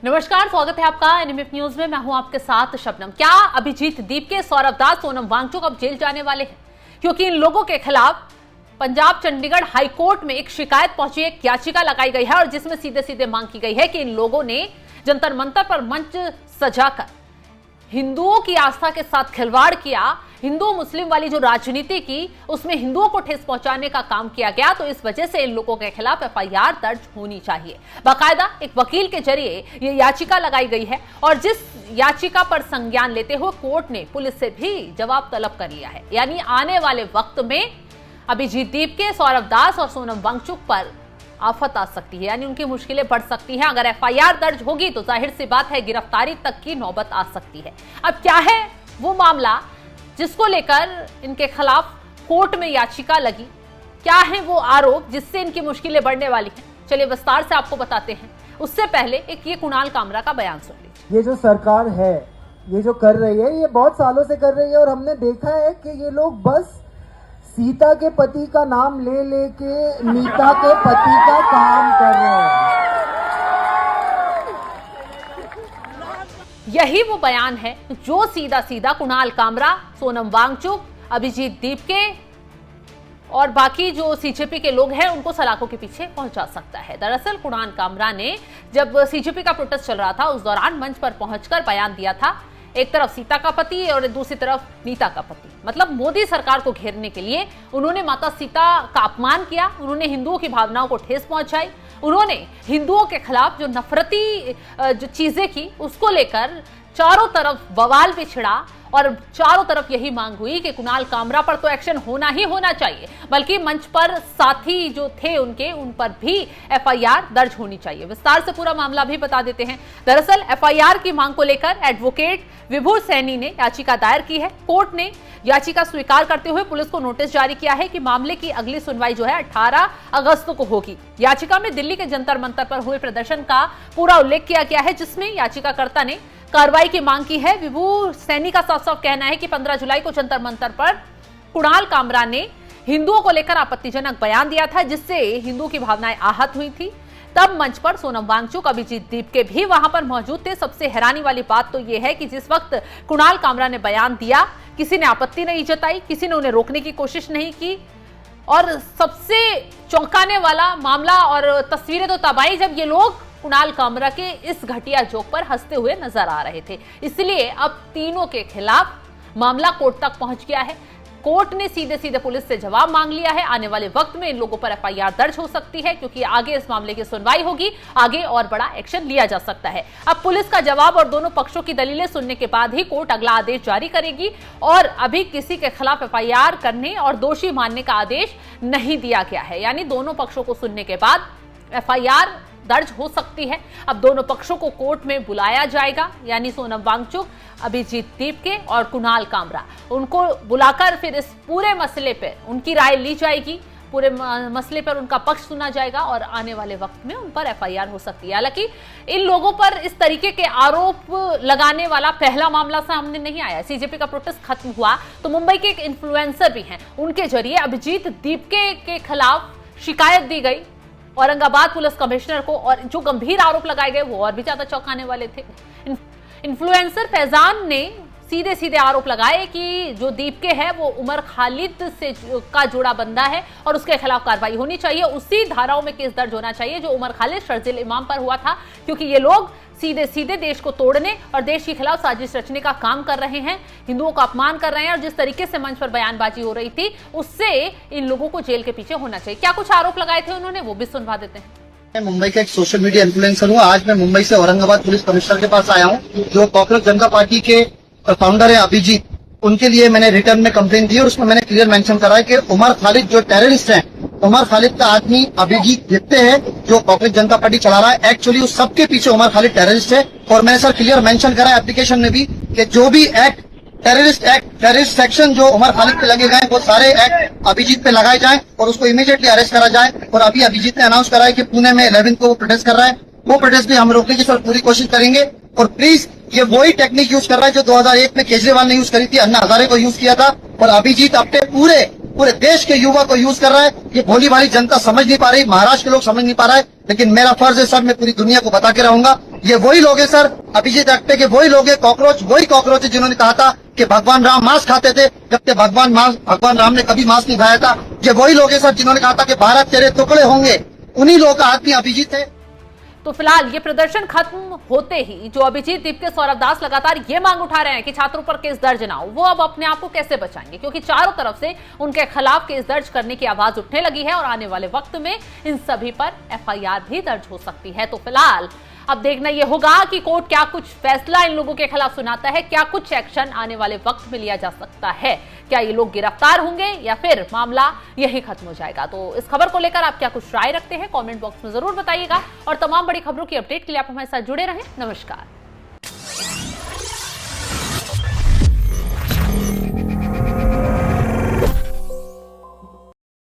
नमस्कार, स्वागत है आपका एनएमएफ न्यूज में। मैं हूं आपके साथ शबनम। क्या अभिजीत दीपके, सौरभ दास, सोनम वांगचुक अब जेल जाने वाले हैं? क्योंकि इन लोगों के खिलाफ पंजाब चंडीगढ़ हाई कोर्ट में एक शिकायत पहुंची, एक याचिका लगाई गई है और जिसमें सीधे सीधे मांग की गई है कि इन लोगों ने जंतर मंतर पर मंच सजाकर हिंदुओं की आस्था के साथ खिलवाड़ किया, हिंदू मुस्लिम वाली जो राजनीति की उसमें हिंदुओं को ठेस पहुंचाने का काम किया गया। तो इस वजह से इन लोगों के खिलाफ एफआईआर दर्ज होनी चाहिए। बाकायदा एक वकील के जरिए ये याचिका लगाई गई है और जिस याचिका पर संज्ञान लेते हुए कोर्ट ने पुलिस से भी जवाब तलब कर लिया है। यानी आने वाले वक्त में अभिजीत दीपके, सौरभ दास और सोनम वांगचुक पर आफत आ सकती है, यानी उनकी मुश्किलें बढ़ सकती हैं। अगर एफआईआर दर्ज होगी तो जाहिर सी बात है गिरफ्तारी तक की नौबत आ सकती है। अब क्या है वो मामला जिसको लेकर इनके खिलाफ कोर्ट में याचिका लगी, क्या है वो आरोप जिससे इनकी मुश्किलें बढ़ने वाली हैं? चलिए विस्तार से आपको बताते हैं। उससे पहले एक ये कुणाल कामरा का बयान सुन लीजिए। ये जो सरकार है, ये जो कर रही है, ये बहुत सालों से कर रही है और हमने देखा है कि ये लोग बस सीता के पति का नाम ले लेके नीता के पति का काम कर रहे हैं। यही वो बयान है जो सीधा सीधा कुणाल कामरा, सोनम वांगचुक, अभिजीत दीपके और बाकी जो सीजेपी के लोग हैं उनको सलाखों के पीछे पहुंचा सकता है। दरअसल कुणाल कामरा ने जब सीजेपी का प्रोटेस्ट चल रहा था उस दौरान मंच पर पहुंचकर बयान दिया था, एक तरफ सीता का पति और दूसरी तरफ नीता का पति, मतलब मोदी सरकार को घेरने के लिए उन्होंने माता सीता का अपमान किया, उन्होंने हिंदुओं की भावनाओं को ठेस पहुंचाई, उन्होंने हिंदुओं के खिलाफ जो नफरती जो चीजें की उसको लेकर चारों तरफ बवाल भी छिड़ा और चारों तरफ यही मांग हुई कि कुणाल कामरा पर तो एक्शन होना ही होना चाहिए, बल्कि मंच पर साथी जो थे उनके उन पर भी एफआईआर दर्ज होनी चाहिए। विस्तार से पूरा मामला भी बता देते हैं। दरअसल एफआईआर की मांग को लेकर एडवोकेट विभूर सैनी ने याचिका दायर की है। कोर्ट ने याचिका स्वीकार करते हुए पुलिस को नोटिस जारी किया है कि मामले की अगली सुनवाई जो है 18 अगस्त को होगी। याचिका में दिल्ली के जंतर मंतर पर हुए प्रदर्शन का पूरा उल्लेख किया गया है, जिसमें याचिकाकर्ता ने कार्रवाई की मांग की है। विभूर सैनी का साफ साफ कहना है कि 15 जुलाई को जंतर मंतर पर कुणाल कामरा ने हिंदुओं को लेकर आपत्तिजनक बयान दिया था, जिससे हिंदुओं की भावनाएं आहत हुई थी। तब मंच पर सोनम वांगचुक, अभिजीत दीपके भी वहां पर मौजूद थे। सबसे हैरानी वाली बात तो यह है कि जिस वक्त कुणाल कामरा ने बयान दिया, किसी ने आपत्ति नहीं जताई, किसी ने उन्हें रोकने की कोशिश नहीं की और सबसे चौंकाने वाला मामला और तस्वीरें तो तब आई जब ये लोग कुणाल कामरा के इस घटिया जोक पर हंसते हुए नजर आ रहे थे। इसलिए अब तीनों के खिलाफ मामला कोर्ट तक पहुंच गया है। कोर्ट ने सीधे सीधे पुलिस से जवाब मांग लिया है। आने वाले वक्त में इन लोगों पर एफआईआर दर्ज हो सकती है, क्योंकि आगे इस मामले की सुनवाई होगी, आगे और बड़ा एक्शन लिया जा सकता है। अब पुलिस का जवाब और दोनों पक्षों की दलीलें सुनने के बाद ही कोर्ट अगला आदेश जारी करेगी और अभी किसी के खिलाफ एफआईआर करने और दोषी मानने का आदेश नहीं दिया गया है। यानी दोनों पक्षों को सुनने के बाद एफआईआर दर्ज हो सकती है। अब दोनों पक्षों को कोर्ट में बुलाया जाएगा, यानी सोनम वांगचुक, अभिजीत दीपके और कुणाल कामरा, उनको बुलाकर फिर इस पूरे मसले पर उनकी राय ली जाएगी, पूरे मसले पर उनका पक्ष सुना जाएगा और आने वाले वक्त में उन पर एफआईआर हो सकती है। हालांकि इन लोगों पर इस तरीके के आरोप लगाने वाला पहला मामला सामने नहीं आया। सीजेपी का प्रोटेस्ट खत्म हुआ तो मुंबई के एक इन्फ्लुएंसर भी हैं, उनके जरिए अभिजीत दीपके के खिलाफ शिकायत दी गई औरंगाबाद पुलिस कमिश्नर को, और जो गंभीर आरोप लगाए गए वो और भी ज्यादा चौंकाने वाले थे। इन्फ्लुएंसर फैजान ने सीधे सीधे आरोप लगाए कि जो दीपके है वो उमर खालिद से का जुड़ा बंदा है और उसके खिलाफ कार्रवाई होनी चाहिए। उसी धाराओं में केस दर्ज होना चाहिए जो उमर खालिद शर्जिल इमाम पर हुआ था, क्योंकि ये लोग सीधे सीधे देश को तोड़ने और देश के खिलाफ साजिश रचने का काम कर रहे हैं, हिंदुओं का अपमान कर रहे हैं और जिस तरीके से मंच पर बयानबाजी हो रही थी उससे इन लोगों को जेल के पीछे होना चाहिए। क्या कुछ आरोप लगाए थे उन्होंने, वो भी सुनवा देते हैं। मैं मुंबई का एक सोशल मीडिया इन्फ्लुएंसर हूँ। आज मैं मुंबई से औरंगाबाद पुलिस कमिश्नर के पास आया हूँ। जो कॉकरोच जनता पार्टी के फाउंडर है अभिजीत, उनके लिए मैंने रिटर्न में कंप्लेन दी और उसमें मैंने क्लियर मेंशन करा है कि उमर खालिद जो टेररिस्ट हैं, उमर खालिद का आदमी अभिजीत दीपके है जो कॉकरोच जनता पार्टी चला रहा है। एक्चुअली उस सबके पीछे उमर खालिद टेररिस्ट है और मैंने सर क्लियर मेंशन करा है एप्लीकेशन में भी कि जो भी टेररिस्ट सेक्शन जो उमर खालिद पे लगे गए वो सारे एक्ट अभिजीत पे लगाए जाएं और उसको इमीडिएटली अरेस्ट करा जाए। और अभी अभिजीत ने अनाउंस करा है कि पुणे में 11 को वो प्रोटेस्ट कर रहा है, वो प्रोटेस्ट भी हम रोकने की सर पूरी कोशिश करेंगे। और प्लीज ये वही टेक्निक यूज कर रहा है जो 2001 में केजरीवाल ने यूज करी थी, अन्ना हजारे को यूज किया था, और अभिजीत अपने पूरे देश के युवा को यूज कर रहा है। ये भोली भाली जनता समझ नहीं पा रही, महाराष्ट्र के लोग समझ नहीं पा रहा है, लेकिन मेरा फर्ज है सर, मैं पूरी दुनिया को बता के रहूंगा ये वही लोग हैं सर, अभिजीत एक्टे के वही लोग हैं, वही कॉकरोच जिन्होंने कहा था कि भगवान राम मांस खाते थे, जबकि भगवान राम ने कभी मांस नहीं खाया था। ये वही लोग हैं सर जिन्होंने कहा था कि भारत तेरे टुकड़े होंगे, उन्हीं लोगों का आदमी अभिजीत है। तो फिलहाल ये प्रदर्शन खत्म होते ही जो अभिजीत दीपके सौरभ दास लगातार ये मांग उठा रहे हैं कि छात्रों पर केस दर्ज ना हो, वो अब अपने आप को कैसे बचाएंगे, क्योंकि चारों तरफ से उनके खिलाफ केस दर्ज करने की आवाज उठने लगी है और आने वाले वक्त में इन सभी पर एफआईआर भी दर्ज हो सकती है। तो फिलहाल अब देखना यह होगा कि कोर्ट क्या कुछ फैसला इन लोगों के खिलाफ सुनाता है, क्या कुछ एक्शन आने वाले वक्त में लिया जा सकता है, क्या ये लोग गिरफ्तार होंगे या फिर मामला यही खत्म हो जाएगा। तो इस खबर को लेकर आप क्या कुछ राय रखते हैं, कमेंट बॉक्स में जरूर बताइएगा और तमाम बड़ी खबरों की अपडेट के लिए आप हमारे साथ जुड़े रहें। नमस्कार।